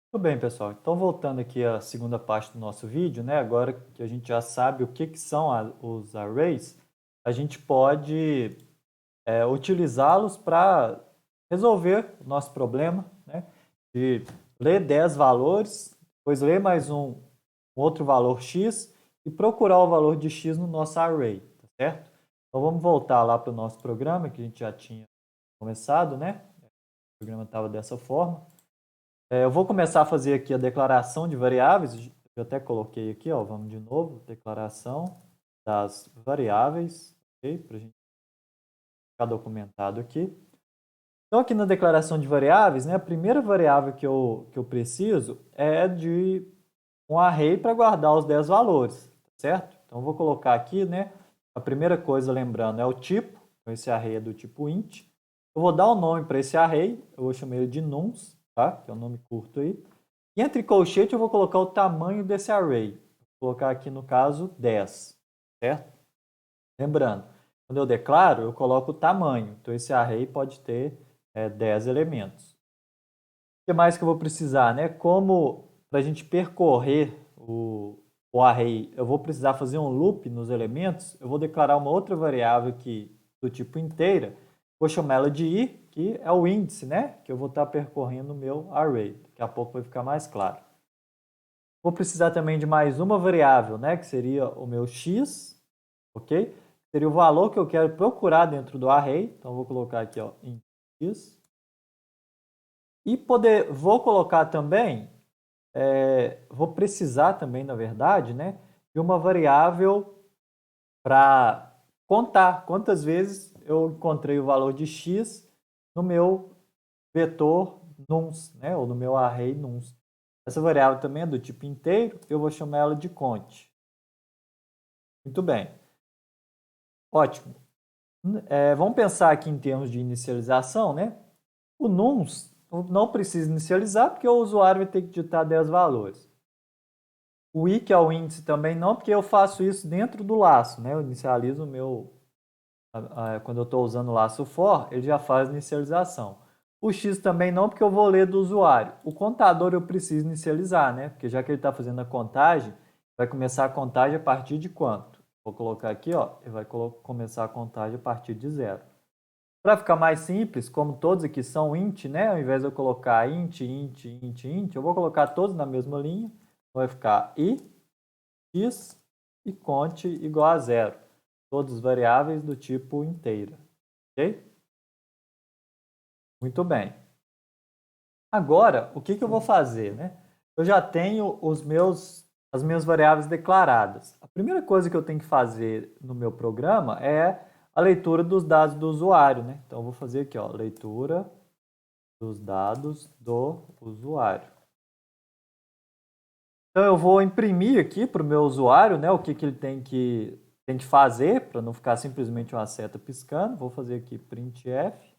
Tudo bem, pessoal. Então, voltando aqui à segunda parte do nosso vídeo, né? Agora que a gente já sabe o que são os arrays, a gente pode utilizá-los para resolver o nosso problema, né? De ler 10 valores, depois ler mais um outro valor x e procurar o valor de x no nosso array, tá certo? Então, vamos voltar lá para o nosso programa, que a gente já tinha começado, né? O programa estava dessa forma. Eu vou começar a fazer aqui a declaração de variáveis. Eu até coloquei aqui, ó, vamos de novo, declaração das variáveis, ok? Para a gente ficar documentado aqui. Então, aqui na declaração de variáveis, né, a primeira variável que eu preciso é de um array para guardar os 10 valores, certo? Então, eu vou colocar aqui, né, a primeira coisa, lembrando, é o tipo. Então, esse array é do tipo int. Eu vou dar um nome para esse array, eu vou chamar ele de nums, tá? Que é um nome curto aí. E entre colchete eu vou colocar o tamanho desse array. Vou colocar aqui, no caso, 10, certo? Lembrando, quando eu declaro, eu coloco o tamanho. Então, esse array pode ter 10 elementos. O que mais que eu vou precisar, né? Como para a gente percorrer o array, eu vou precisar fazer um loop nos elementos, eu vou declarar uma outra variável aqui do tipo inteira, vou chamar ela de i, que é o índice, né? Que eu vou estar percorrendo o meu array. Daqui a pouco vai ficar mais claro. Vou precisar também de mais uma variável, né? Que seria o meu x, ok? Seria o valor que eu quero procurar dentro do array. Então, eu vou colocar aqui, ó, int x. E vou colocar também, vou precisar também, na verdade, né, de uma variável para contar quantas vezes eu encontrei o valor de x no meu vetor nums, né, ou no meu array nums. Essa variável também é do tipo inteiro, eu vou chamar ela de cont. Muito bem. Ótimo. Vamos pensar aqui em termos de inicialização, né? O nums não precisa inicializar, porque o usuário vai ter que digitar 10 valores. O i, que é o índice, também não, porque eu faço isso dentro do laço, né? Eu inicializo o meu... Quando eu estou usando o laço for, ele já faz inicialização. O x também não, porque eu vou ler do usuário. O contador eu preciso inicializar, né? Porque já que ele está fazendo a contagem, vai começar a contagem a partir de quanto? Vou colocar aqui, ó, ele vai começar a contagem a partir de 0. Para ficar mais simples, como todos aqui são int, né? Ao invés de eu colocar int, int, int, int, eu vou colocar todos na mesma linha. Vai ficar i, x e cont igual a 0. Todos variáveis do tipo inteira. Ok? Muito bem. Agora, o que eu vou fazer, né? Eu já tenho as minhas variáveis declaradas. A primeira coisa que eu tenho que fazer no meu programa é a leitura dos dados do usuário, né? Então, eu vou fazer aqui, ó, leitura dos dados do usuário. Então, eu vou imprimir aqui para o meu usuário, né, o que ele tem que fazer, para não ficar simplesmente uma seta piscando. Vou fazer aqui printf,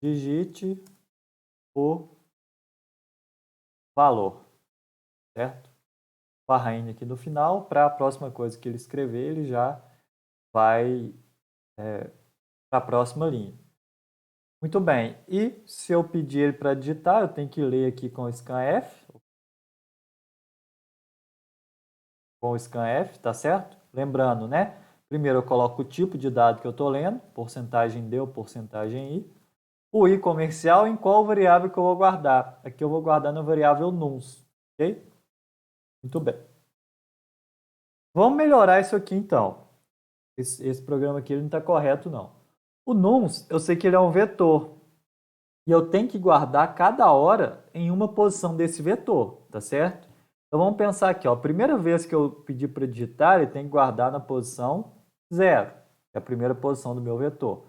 digite o valor, certo? Barrinha aqui no final, para a próxima coisa que ele escrever, ele já vai para a próxima linha. Muito bem, e se eu pedir ele para digitar, eu tenho que ler aqui com o scanf, tá certo? Lembrando, né? Primeiro eu coloco o tipo de dado que eu estou lendo, porcentagem D ou porcentagem I. O I comercial, em qual variável que eu vou guardar? Aqui eu vou guardar na variável nums, ok? Muito bem. Vamos melhorar isso aqui então. Esse programa aqui ele não está correto não. O nums, eu sei que ele é um vetor. E eu tenho que guardar cada hora em uma posição desse vetor, tá certo? Então vamos pensar aqui, ó. A primeira vez que eu pedir para digitar, ele tem que guardar na posição 0, que é a primeira posição do meu vetor.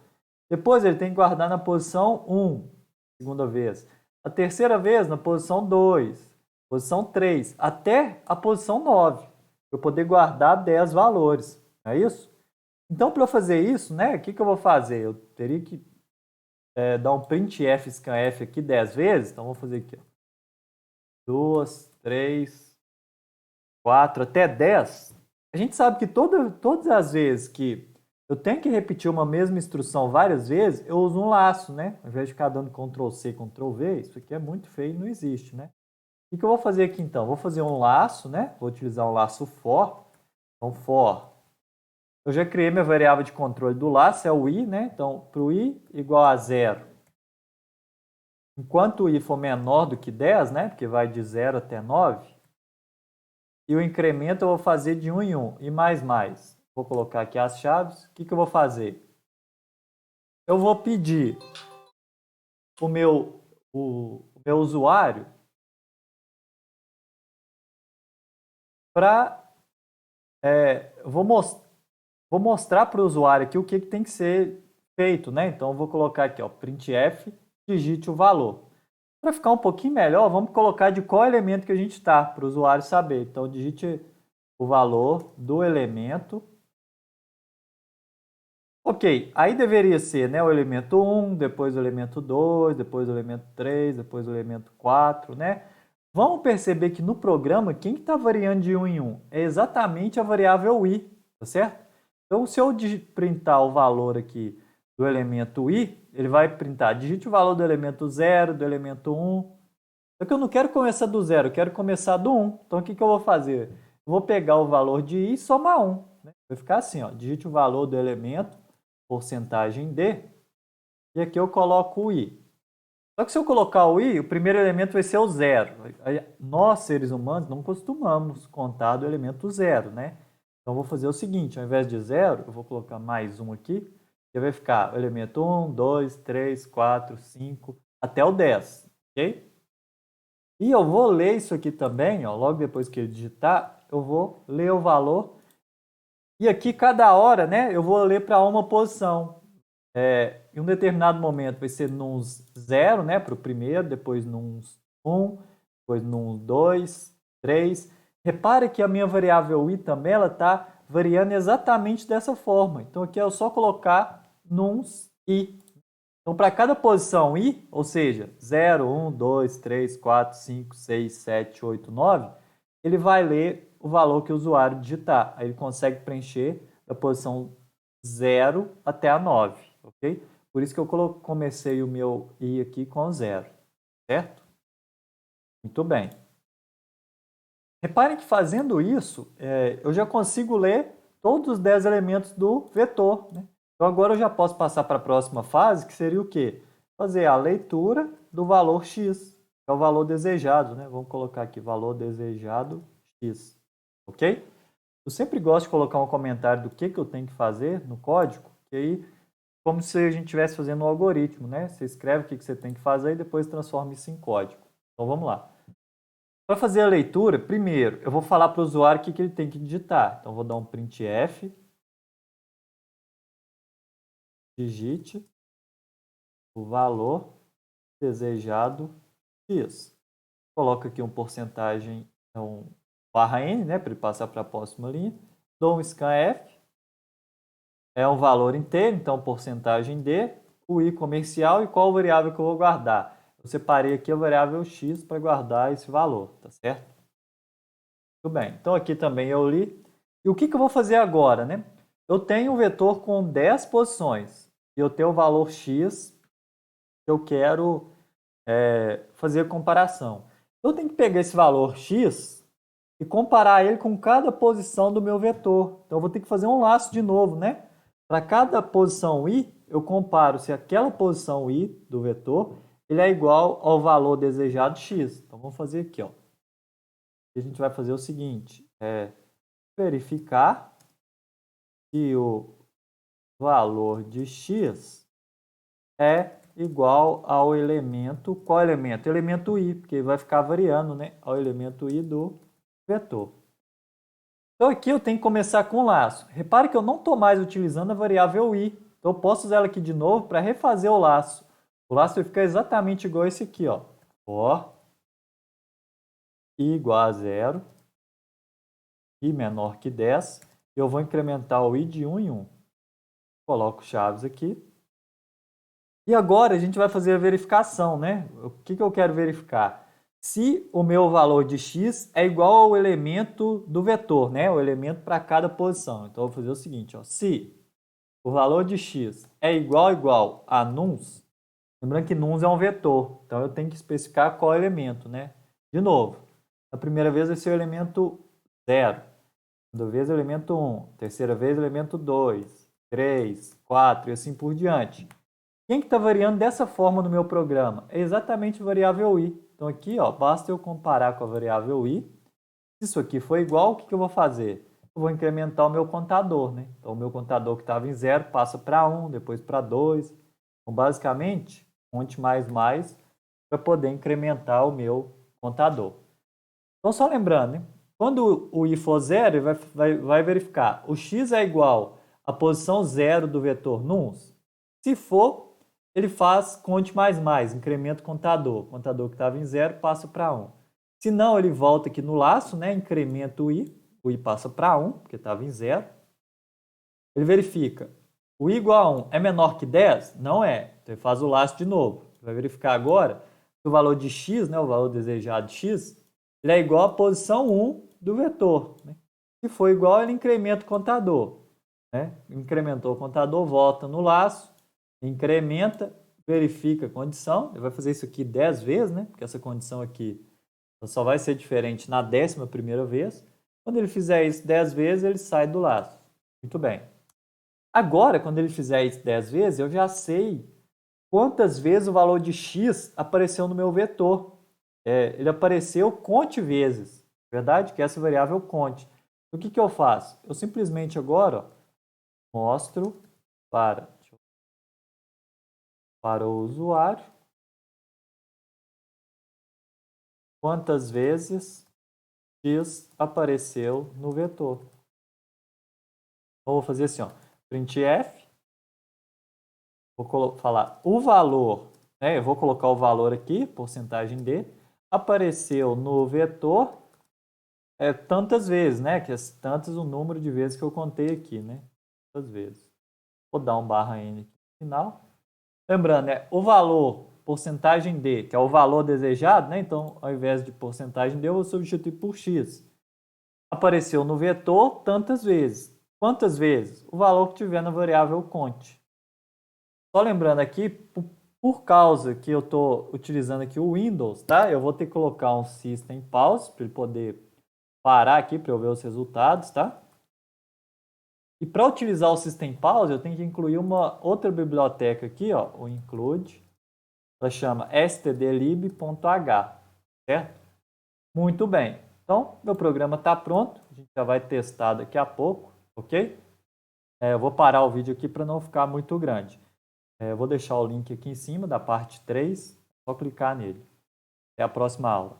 Depois ele tem que guardar na posição 1, segunda vez. A terceira vez na posição 2, posição 3, até a posição 9, para eu poder guardar 10 valores, não é isso? Então, para eu fazer isso, né, o que eu vou fazer? Eu teria que dar um printf scanf aqui 10 vezes, então vou fazer aqui, ó. 2, 3, 4, até 10. A gente sabe que todas as vezes que eu tenho que repetir uma mesma instrução várias vezes, eu uso um laço, né? Ao invés de ficar dando Ctrl C, Ctrl V, isso aqui é muito feio, não existe, né? O que eu vou fazer aqui então? Vou fazer um laço, né? Vou utilizar um laço for. Então, for. Eu já criei minha variável de controle do laço, é o i, né? Então, para o i igual a 0. Enquanto o i for menor do que 10, né? Porque vai de 0 até 9. E o incremento eu vou fazer de 1 em 1. E mais. Vou colocar aqui as chaves. O que eu vou fazer? Eu vou pedir o meu usuário para... vou mostrar para o usuário aqui o que tem que ser feito, né? Então, eu vou colocar aqui, ó, printf, digite o valor. Para ficar um pouquinho melhor, vamos colocar de qual elemento que a gente está, para o usuário saber. Então, digite o valor do elemento. Ok, aí deveria ser, né, o elemento 1, depois o elemento 2, depois o elemento 3, depois o elemento 4, né? Vamos perceber que no programa, quem está variando de 1 em 1 é exatamente a variável i, tá certo? Então, se eu printar o valor aqui do elemento i, ele vai printar, digite o valor do elemento 0, do elemento 1. Só que eu não quero começar do 0, eu quero começar do 1. Então, o que eu vou fazer? Eu vou pegar o valor de i e somar 1. Né? Vai ficar assim, ó, digite o valor do elemento, porcentagem d, e aqui eu coloco o i. Só que se eu colocar o i, o primeiro elemento vai ser o 0. Nós, seres humanos, não costumamos contar do elemento 0, né? Então, eu vou fazer o seguinte, ao invés de 0, eu vou colocar mais 1 aqui, e vai ficar o elemento 1, 2, 3, 4, 5, até o 10, ok? E eu vou ler isso aqui também, ó, logo depois que eu digitar, eu vou ler o valor. E aqui, cada hora, né, eu vou ler para uma posição. Em um determinado momento vai ser nos 0, né, para o primeiro, depois nos 1, depois nos 2, 3. Repare que a minha variável i também está variando exatamente dessa forma. Então, aqui é só colocar nos i. Então, para cada posição i, ou seja, 0, 1, 2, 3, 4, 5, 6, 7, 8, 9, ele vai ler o valor que o usuário digitar. Aí ele consegue preencher da posição 0 até a 9, ok? Por isso que eu comecei o meu i aqui com 0, certo? Muito bem. Reparem que fazendo isso, eu já consigo ler todos os 10 elementos do vetor, né? Então, agora eu já posso passar para a próxima fase, que seria o quê? Fazer a leitura do valor x, que é o valor desejado, né? Vamos colocar aqui, valor desejado x, ok? Eu sempre gosto de colocar um comentário do que eu tenho que fazer no código, que aí, como se a gente estivesse fazendo um algoritmo, né? Você escreve o que você tem que fazer e depois transforma isso em código. Então, vamos lá. Para fazer a leitura, primeiro, eu vou falar para o usuário o que ele tem que digitar. Então, eu vou dar um printf, digite o valor desejado x. Coloco aqui um porcentagem, um barra n, né, para ele passar para a próxima linha. Dou um scanf, é um valor inteiro, então porcentagem d, o i comercial e qual variável que eu vou guardar. Eu separei aqui a variável x para guardar esse valor, tá certo? Muito bem, então aqui também eu li. E o que eu vou fazer agora, né? Eu tenho um vetor com 10 posições e eu tenho o valor x que eu quero fazer a comparação. Eu tenho que pegar esse valor x e comparar ele com cada posição do meu vetor. Então, eu vou ter que fazer um laço de novo, né? Para cada posição i, eu comparo se aquela posição i do vetor ele é igual ao valor desejado x. Então, vamos fazer aqui, ó. A gente vai fazer o seguinte, verificar se o valor de x é igual ao elemento, qual elemento? Elemento i, porque vai ficar variando, né, ao elemento i do vetor. Então aqui eu tenho que começar com o laço. Repare que eu não estou mais utilizando a variável i, então eu posso usar ela aqui de novo para refazer o laço. O laço vai ficar exatamente igual a esse aqui, ó. For i igual a 0, i menor que 10, e eu vou incrementar o i de 1 em 1. Coloco chaves aqui. E agora a gente vai fazer a verificação, né? O que eu quero verificar? Se o meu valor de x é igual ao elemento do vetor, né? O elemento para cada posição. Então, eu vou fazer o seguinte, ó. Se o valor de x é igual a nuns, lembrando que nuns é um vetor, então eu tenho que especificar qual elemento, né? De novo, a primeira vez vai ser o elemento 0, segunda vez o elemento 1, terceira vez o elemento 2, 3, 4 e assim por diante. Quem que está variando dessa forma no meu programa? É exatamente a variável i. Então aqui, ó, basta eu comparar com a variável i. Se isso aqui for igual, o que eu vou fazer? Eu vou incrementar o meu contador, né? Então o meu contador que estava em 0 passa para 1, depois para 2. Então basicamente, fonte mais para poder incrementar o meu contador. Então só lembrando, né? Quando o i for 0, ele vai verificar o x é igual à posição 0 do vetor nuns. Se for, ele faz conte mais, incrementa o contador. O contador que estava em 0 passa para 1. Se não, ele volta aqui no laço, né? Incrementa o i passa para 1, porque estava em 0. Ele verifica, o i igual a 1 é menor que 10? Não é. Então ele faz o laço de novo. Vai verificar agora que o valor de x, né, o valor desejado de x, ele é igual à posição 1 do vetor. Né? Se for igual, ele incrementa o contador. Né? Incrementou o contador, volta no laço, incrementa, verifica a condição. Ele vai fazer isso aqui 10 vezes, né? Porque essa condição aqui só vai ser diferente na 11ª vez. Quando ele fizer isso 10 vezes, ele sai do laço. Muito bem. Agora, quando ele fizer isso 10 vezes, eu já sei quantas vezes o valor de x apareceu no meu vetor. Ele apareceu conte vezes. Verdade? Que essa variável conte. O que eu faço? Eu simplesmente agora mostro para o usuário quantas vezes x apareceu no vetor. Então, vou fazer assim, ó, printf, vou falar o valor, né, eu vou colocar o valor aqui, porcentagem d, apareceu no vetor tantas vezes, né, que é tantas o número de vezes que eu contei aqui, né, tantas vezes. Vou dar um /n aqui no final. Lembrando, o valor porcentagem d, que é o valor desejado, né? Então, ao invés de porcentagem d, eu vou substituir por x. Apareceu no vetor tantas vezes. Quantas vezes? O valor que tiver na variável conte. Só lembrando aqui, por causa que eu estou utilizando aqui o Windows, tá? Eu vou ter que colocar um System Pause para ele poder parar aqui para eu ver os resultados, tá? E para utilizar o System Pause, eu tenho que incluir uma outra biblioteca aqui, ó, o include. Ela chama stdlib.h, certo? Muito bem. Então, meu programa está pronto. A gente já vai testar daqui a pouco, ok? Eu vou parar o vídeo aqui para não ficar muito grande. Eu vou deixar o link aqui em cima da parte 3. Só clicar nele. Até a próxima aula.